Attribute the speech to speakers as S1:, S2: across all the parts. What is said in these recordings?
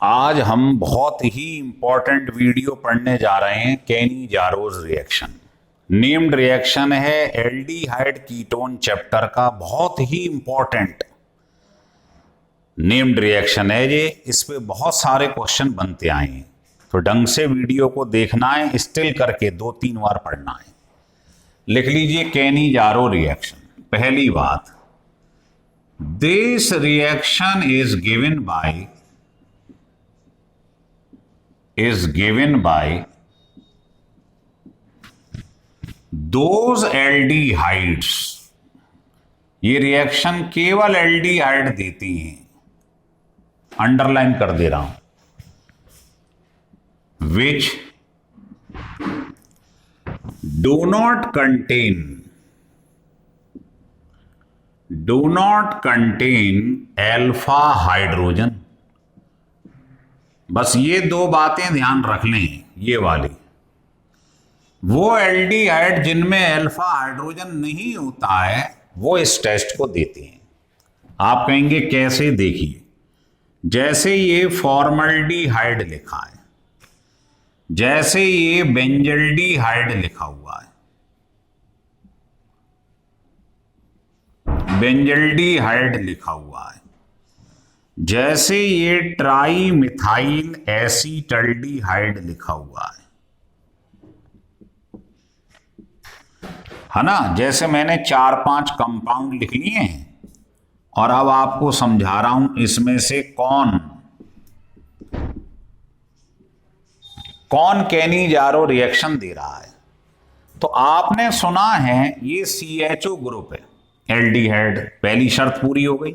S1: आज हम बहुत ही इंपॉर्टेंट वीडियो पढ़ने जा रहे हैं। केनी-जारोज रिएक्शन नेम्ड रिएक्शन है एल्डिहाइड कीटोन चैप्टर का, बहुत ही इंपॉर्टेंट नेम्ड रिएक्शन है ये। इस पे बहुत सारे क्वेश्चन बनते आए हैं, तो ढंग से वीडियो को देखना है, स्टिल करके 2-3 बार पढ़ना है। लिख लीजिए केनी-जारो रिएक्शन। पहली बात, this reaction is given by those aldehydes, ये रिएक्शन केवल एल्डिहाइड देती हैं, अंडरलाइन कर दे रहा हूं, which do not contain alpha hydrogen. बस ये दो बातें ध्यान रख लें, ये वाली। वो एल्डिहाइड जिनमें अल्फा हाइड्रोजन नहीं होता है वो इस टेस्ट को देते हैं। आप कहेंगे कैसे? देखिए, जैसे ये फॉर्मल्डिहाइड लिखा है, जैसे ये बेंजल्डिहाइड लिखा हुआ है, बेंजल्डिहाइड लिखा हुआ है, जैसे ये ट्राई मिथाइल एसीटल्डिहाइड लिखा हुआ है ना। जैसे मैंने 4-5 कंपाउंड लिख लिए हैं और अब आपको समझा रहा हूं इसमें से कौन केनी-जारो रिएक्शन दे रहा है। तो आपने सुना है ये CHO ग्रुप है, एल्डिहाइड, पहली शर्त पूरी हो गई।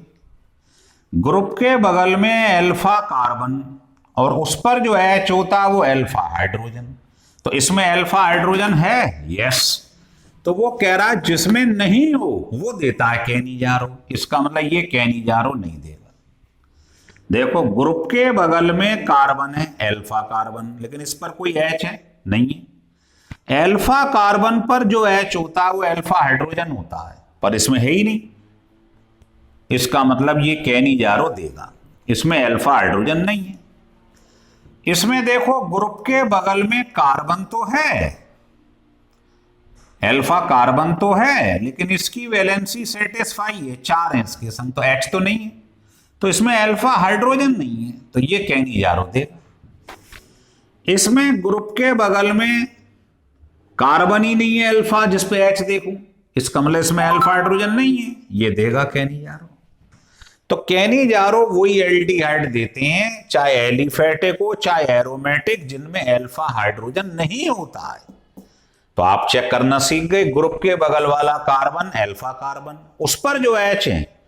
S1: ग्रुप के बगल में अल्फा कार्बन और उस पर जो H होता है वो अल्फा हाइड्रोजन। तो इसमें अल्फा हाइड्रोजन है, यस। तो वो कह रहा है जिसमें नहीं हो वो देता है केनी-जारो। इसका मतलब ये केनी-जारो नहीं देगा। देखो, ग्रुप के बगल में कार्बन है, अल्फा कार्बन, लेकिन इस पर कोई H है नहीं है। अल्फा कार्बन पर जो H होता है वो अल्फा हाइड्रोजन होता है, पर इसमें है ही नहीं। इसका मतलब ये केनी-जारो देगा। इसमें अल्फा हाइड्रोजन नहीं है। इसमें देखो, ग्रुप के बगल में कार्बन तो है, अल्फा कार्बन तो है, लेकिन इसकी वैलेंसी सेटिस्फाई है, 4 है इसके संग, तो H तो नहीं है। तो इसमें अल्फा हाइड्रोजन नहीं है, तो ये केनी-जारो देगा। इसमें ग्रुप के बगल में कार्बन ही नहीं है अल्फा जिस पे H देखूं, इसका मतलब इसमें अल्फा हाइड्रोजन नहीं है, ये देगा केनी-जारो। तो केनी-जारो वही एल्डिहाइड देते हैं, चाहे एलिफेटिक हो चाहे एरोमेटिक, जिनमें अल्फा हाइड्रोजन नहीं होता है। तो आप चेक करना सीख गए, ग्रुप के बगल वाला कार्बन अल्फा कार्बन, उस पर जो H है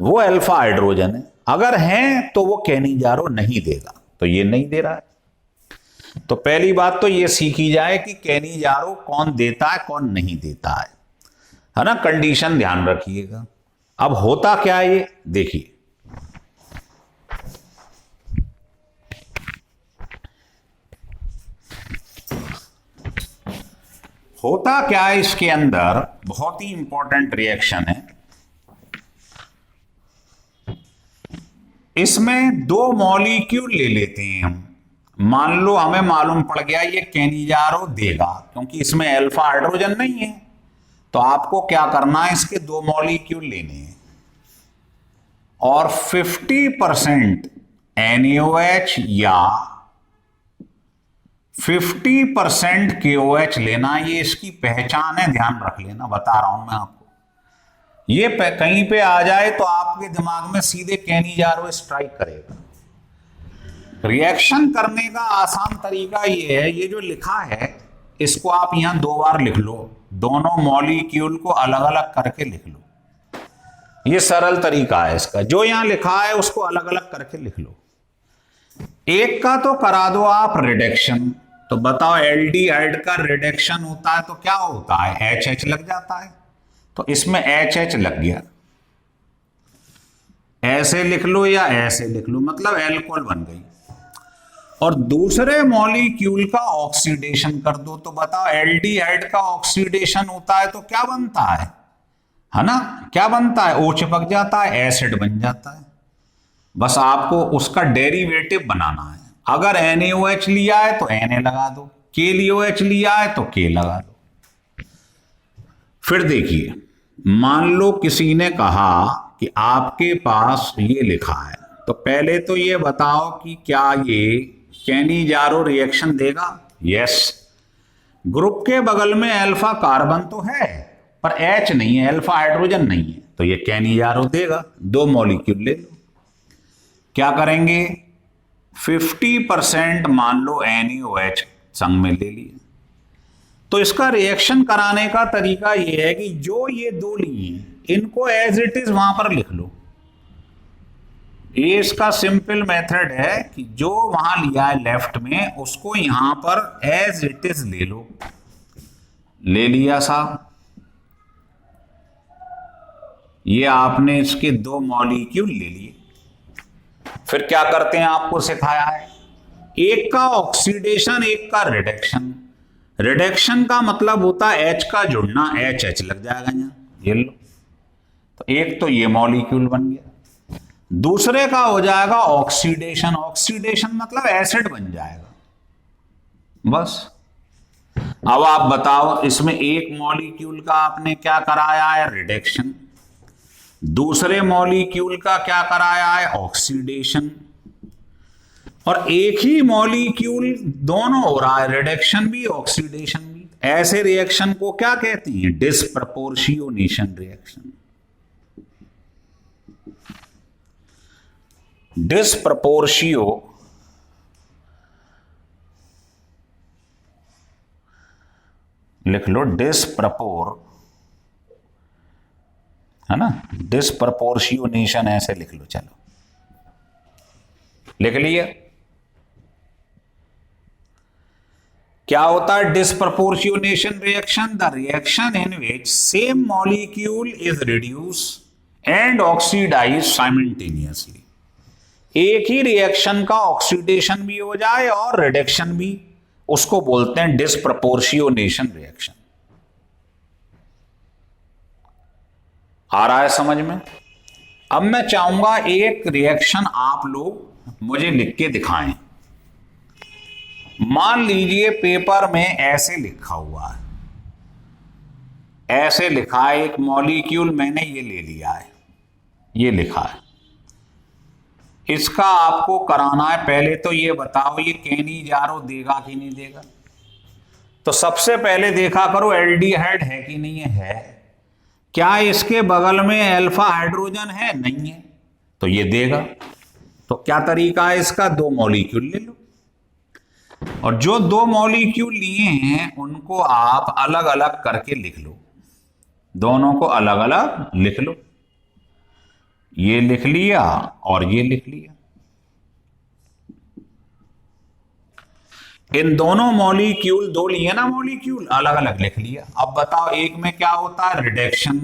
S1: वो अल्फा हाइड्रोजन है। अगर है तो वो केनी-जारो नहीं देगा, तो ये नहीं दे रहा है। तो पहली बात तो ये सीखी जाए कि केनी-जारो कौन देता है कौन नहीं देता है ना। कंडीशन ध्यान रखिएगा। अब होता क्या है ये देखिए, होता क्या है इसके अंदर, बहुत ही इंपॉर्टेंट रिएक्शन है। इसमें 2 मॉलिक्यूल ले लेते हैं हम। मान लो हमें मालूम पड़ गया ये केनी-जारो देगा, क्योंकि इसमें अल्फा हाइड्रोजन नहीं है। तो आपको क्या करना है, इसके 2 मॉलिक्यूल लेने हैं और 50% NaOH या 50% KOH लेना। ये इसकी पहचान है, ध्यान रख लेना, बता रहा हूं मैं आपको। ये कहीं पे आ जाए तो आपके दिमाग में सीधे केनी-जारो स्ट्राइक करेगा। रिएक्शन करने का आसान तरीका ये है, ये जो लिखा है इसको आप यहां 2 बार लिख लो, दोनों मॉलिक्यूल को अलग अलग करके लिख लो। ये सरल तरीका है इसका। जो यहां लिखा है उसको अलग अलग करके लिख लो। एक का तो करा दो आप रिडक्शन। तो बताओ, एल्डिहाइड का रिडक्शन होता है तो क्या होता है, HH लग जाता है। तो इसमें HH लग गया, ऐसे लिख लो या ऐसे लिख लो, मतलब एल्कोहल बन गई। और दूसरे मॉलिक्यूल का ऑक्सीडेशन कर दो। तो बताओ, एल्डिहाइड का ऑक्सीडेशन होता है तो क्या बनता है ना, क्या बनता है, O चिपक जाता है, एसिड बन जाता है। बस आपको उसका डेरिवेटिव बनाना है। अगर NaOH लिया है तो Na लगा दो, KLiOH लिया है तो K लगा दो। फिर देखिए, मान लो किसी ने कहा कि आपके पास ये लिखा है, तो पहले तो ये बताओ कि क्या ये कैनिजारो रिएक्शन देगा? यस। ग्रुप के बगल में अल्फा कार्बन तो है पर H नहीं है, अल्फा हाइड्रोजन नहीं है, तो ये कैनिजारो देगा। 2 मॉलिक्यूल ले लो, क्या करेंगे? 50% मान लो NaOH संग में ले लिए। तो इसका रिएक्शन कराने का तरीका यह है कि जो ये 2 लिए इनको एज इट इज वहां पर लिख लो। ये इसका सिंपल मेथड है कि जो वहां लिया है लेफ्ट में उसको यहां पर एज इट इज ले लो। ले लिया साहब, ये आपने इसके 2 मॉलिक्यूल ले लिए। फिर क्या करते हैं, आपको सिखाया है, एक का ऑक्सीडेशन एक का रिडक्शन। रिडक्शन का मतलब होता है H का जुड़ना, HH लग जाएगा यहां, ये लो। तो एक तो ये मॉलिक्यूल बन गया, दूसरे का हो जाएगा ऑक्सीडेशन। ऑक्सीडेशन मतलब एसिड बन जाएगा। बस अब आप बताओ, इसमें एक मॉलिक्यूल का आपने क्या कराया है? रिडक्शन। दूसरे मॉलिक्यूल का क्या कराया है? ऑक्सीडेशन। और एक ही मॉलिक्यूल दोनों हो रहा है, रिडक्शन भी ऑक्सीडेशन भी। ऐसे रिएक्शन को क्या कहते हैं? डिस्प्रपोर्शियोनेशन रिएक्शन। डिस्प्रपोर्शियो लिख लो, डिस्प्रपोर है ना, डिस्प्रपोर्शियोनेशन ऐसे लिख लो। चलो लिख लिया। क्या होता है disproportionation reaction? The reaction in which same molecule is reduce and oxidise simultaneously. एक ही रिएक्शन का ऑक्सीडेशन भी हो जाए और रिडक्शन भी, उसको बोलते हैं डिस्प्रपोर्शियोनेशन रिएक्शन। आ रहा है समझ में? अब मैं चाहूंगा एक रिएक्शन आप लोग मुझे लिख के दिखाएं। मान लीजिए पेपर में ऐसे लिखा हुआ है, ऐसे लिखा है, एक मॉलिक्यूल मैंने ये ले लिया है, ये लिखा है। इसका आपको कराना है, पहले तो ये बताओ ये कैनिजारो देगा कि नहीं देगा। तो सबसे पहले देखा करो एल्डिहाइड है कि नहीं है। क्या इसके बगल में अल्फा हाइड्रोजन है? नहीं है, तो ये देगा। तो क्या तरीका है इसका? 2 मॉलिक्यूल ले लो, और जो 2 मॉलिक्यूल लिए हैं उनको आप अलग अलग करके लिख लो। दोनों को अलग अलग लिख लो, ये लिख लिया और ये लिख लिया। इन दोनों मॉलिक्यूल, 2 लिए ना मॉलिक्यूल, अलग अलग लिख लिया। अब बताओ एक में क्या होता है? रिडक्शन,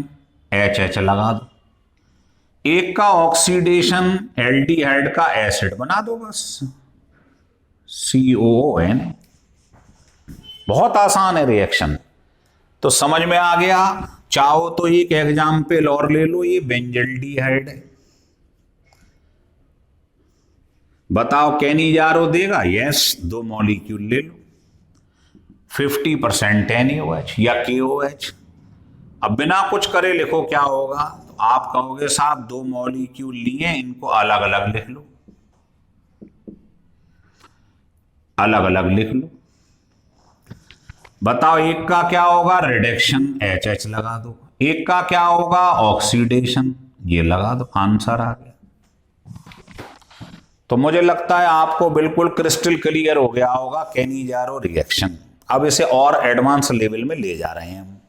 S1: HH लगा दो। एक का ऑक्सीडेशन, एल्डिहाइड का एसिड बना दो, बस COON। बहुत आसान है रिएक्शन, तो समझ में आ गया। चाहो तो एक एग्जाम्पल और ले लो, ये बेंजल्डिहाइड है। बताओ कैनिजारो देगा? यस। 2 मॉलिक्यूल ले लो, 50% NaOH या KOH। अब बिना कुछ करे लिखो क्या होगा, तो आप कहोगे साहब 2 मॉलिक्यूल लिए, इनको अलग अलग लिख लो, अलग अलग लिख लो। बताओ एक का क्या होगा? रिडक्शन, HH लगा दो। एक का क्या होगा? ऑक्सीडेशन, ये लगा दो। आंसर आ गया। तो मुझे लगता है आपको बिल्कुल क्रिस्टल क्लियर हो गया होगा कैनिजारो रिएक्शन। अब इसे और एडवांस लेवल में ले जा रहे हैं हम।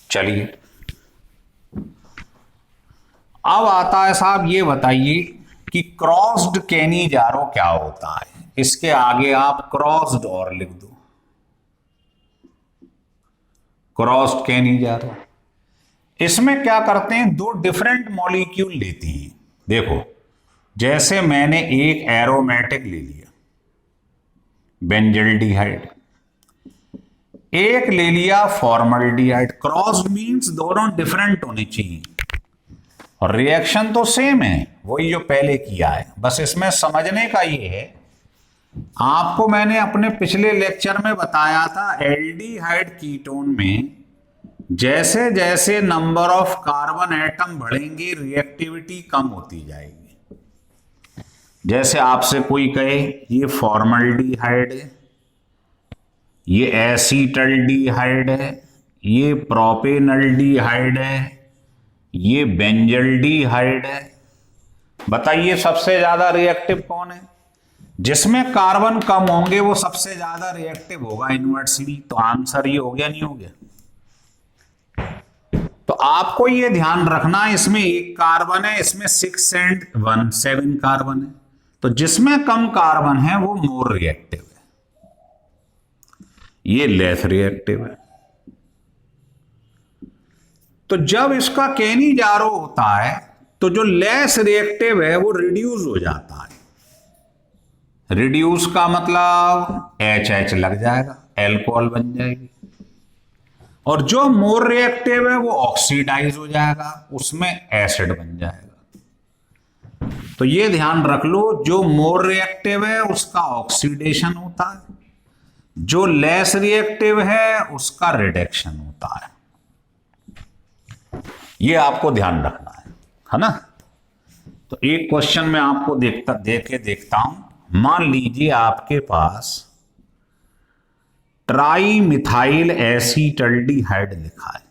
S1: चलिए अब आता है साहब, ये बताइए कि क्रॉस्ड कैनिजारो क्या होता है। इसके आगे आप क्रॉस्ड और लिख दो, क्रॉस्ड कैनिजारो। इसमें क्या करते हैं? 2 डिफरेंट मॉलिक्यूल लेते हैं। देखो, जैसे मैंने एक एरोमेटिक ले लिया, बेंजल्डिहाइड, एक ले लिया फॉर्मल्डिहाइड। क्रॉस्ड मींस दोनों डिफरेंट होने चाहिए और रिएक्शन तो सेम है, वही जो पहले किया है। बस इसमें समझने का ये है, आपको मैंने अपने पिछले लेक्चर में बताया था एल्डिहाइड कीटोन में जैसे जैसे नंबर ऑफ कार्बन एटम बढ़ेंगे रिएक्टिविटी कम होती जाएगी। जैसे आपसे कोई कहे ये फॉर्मल्डिहाइड है, ये एसीटल्डिहाइड है, ये प्रोपेनल्डिहाइड है, ये बेंजल्डिहाइड है, बताइए सबसे ज्यादा रिएक्टिव कौन है? जिसमें कार्बन कम होंगे वो सबसे ज्यादा रिएक्टिव होगा इनवर्सली। तो आंसर ये हो गया, नहीं हो गया? तो आपको ये ध्यान रखना, इसमें एक कार्बन है, इसमें 6 and 1 7 कार्बन है, तो जिसमें कम कार्बन है वो मोर रिएक्टिव है, ये लेस रिएक्टिव है। तो जब इसका केनी जारो होता है तो जो लेस रिएक्टिव है वो रिड्यूस हो जाता है। रिड्यूस का मतलब HH लग जाएगा, एल्कोहल बन जाएगी। और जो मोर रिएक्टिव है वो ऑक्सीडाइज हो जाएगा, उसमें एसिड बन जाएगा। तो ये ध्यान रख लो, जो मोर रिएक्टिव है उसका ऑक्सीडेशन होता है, जो लेस रिएक्टिव है उसका रिडक्शन होता है। ये आपको ध्यान रखना है ना? तो एक क्वेश्चन में आपको देखता हूं। मान लीजिए आपके पास ट्राई मिथाइल एसीटल्डिहाइड लिखा है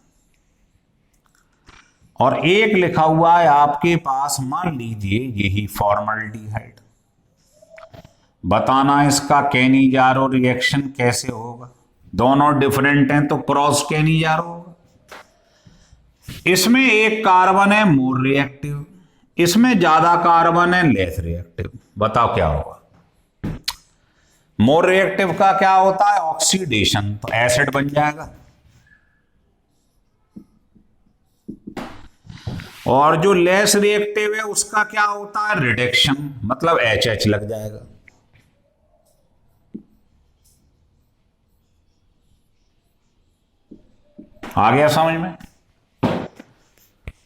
S1: और एक लिखा हुआ है आपके पास, मान लीजिए यही फॉर्मल्डिहाइड। बताना इसका केनी जारो रिएक्शन कैसे होगा? दोनों डिफरेंट हैं तो क्रॉस केनी जारो होगा। इसमें एक कार्बन है मोर रिएक्टिव, इसमें ज्यादा कार्बन है लेस रिएक्टिव। बताओ क्या होगा? मोर रिएक्टिव का क्या होता है? ऑक्सीडेशन, तो एसिड बन जाएगा। और जो लेस रिएक्टिव है उसका क्या होता है? रिडक्शन, मतलब HH लग जाएगा। आ गया समझ में?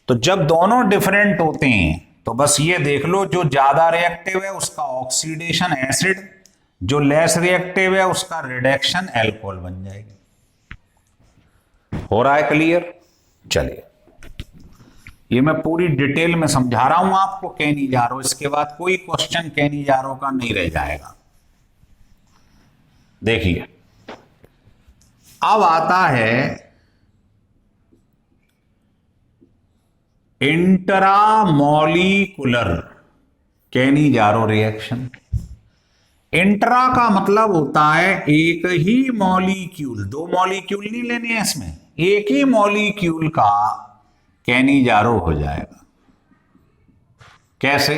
S1: तो जब दोनों डिफरेंट होते हैं तो बस ये देख लो, जो ज्यादा रिएक्टिव है उसका ऑक्सीडेशन एसिड, जो लेस रिएक्टिव है उसका रिडक्शन एल्कोहल बन जाएगी। हो रहा है क्लियर? चलिए, ये मैं पूरी डिटेल में समझा रहा हूं आपको केनी जारो। इसके बाद कोई क्वेश्चन केनी जारो का नहीं रह जाएगा। देखिए, अब आता है इंट्रामॉलिक्यूलर केनी जारो रिएक्शन। इंट्रा का मतलब होता है एक ही मॉलिक्यूल, दो मॉलिक्यूल नहीं लेने हैं इसमें, एक ही मॉलिक्यूल का केनी जारो हो जाएगा। कैसे?